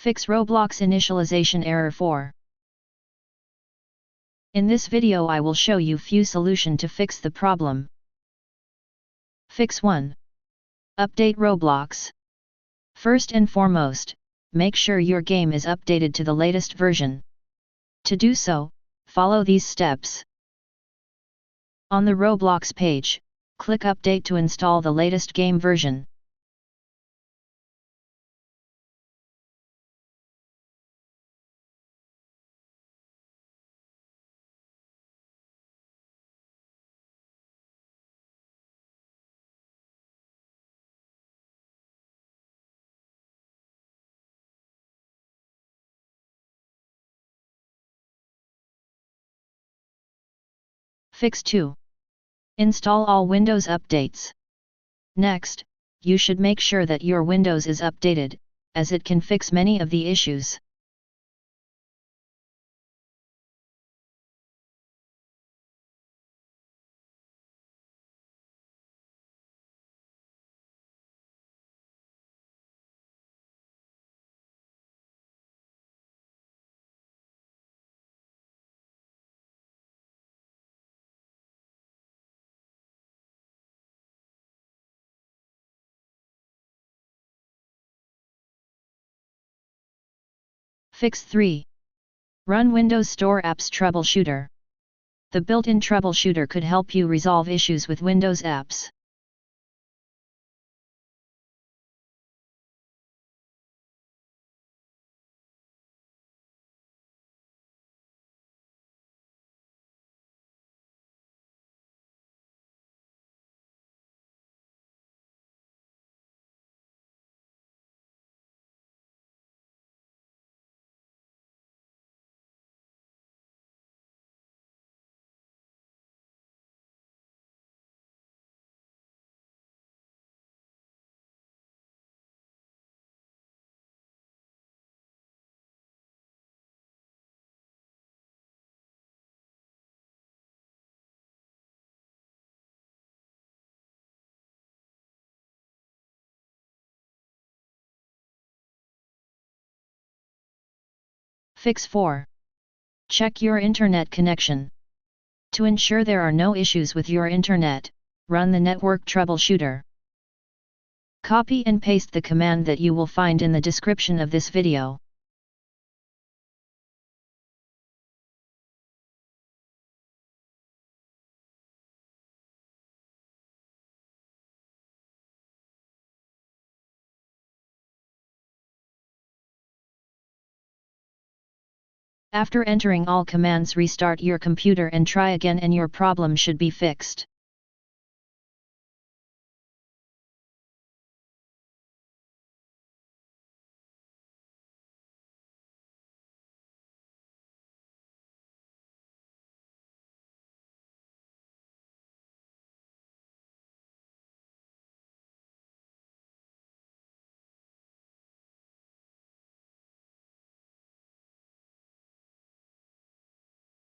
Fix Roblox Initialization Error 4. In this video I will show you few solution to fix the problem. Fix 1. Update Roblox. First and foremost, make sure your game is updated to the latest version. To do so, follow these steps. On the Roblox page, click Update to install the latest game version. Fix 2. Install all Windows updates. Next, you should make sure that your Windows is updated, as it can fix many of the issues. Fix 3. Run Windows Store Apps Troubleshooter. The built-in troubleshooter could help you resolve issues with Windows apps. Fix 4. Check your internet connection. To ensure there are no issues with your internet, run the network troubleshooter. Copy and paste the command that you will find in the description of this video. After entering all commands, restart your computer and try again, and your problem should be fixed.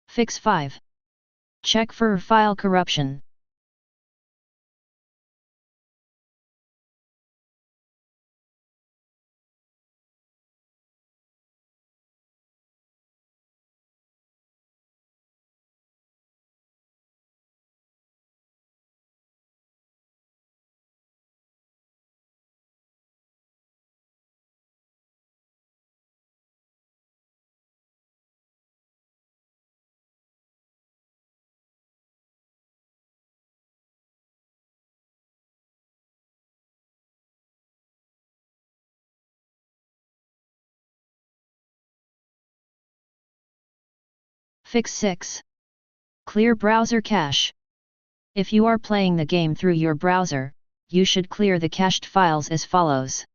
Fix 5. Check for file corruption. Fix 6. Clear browser cache. If you are playing the game through your browser, you should clear the cached files as follows.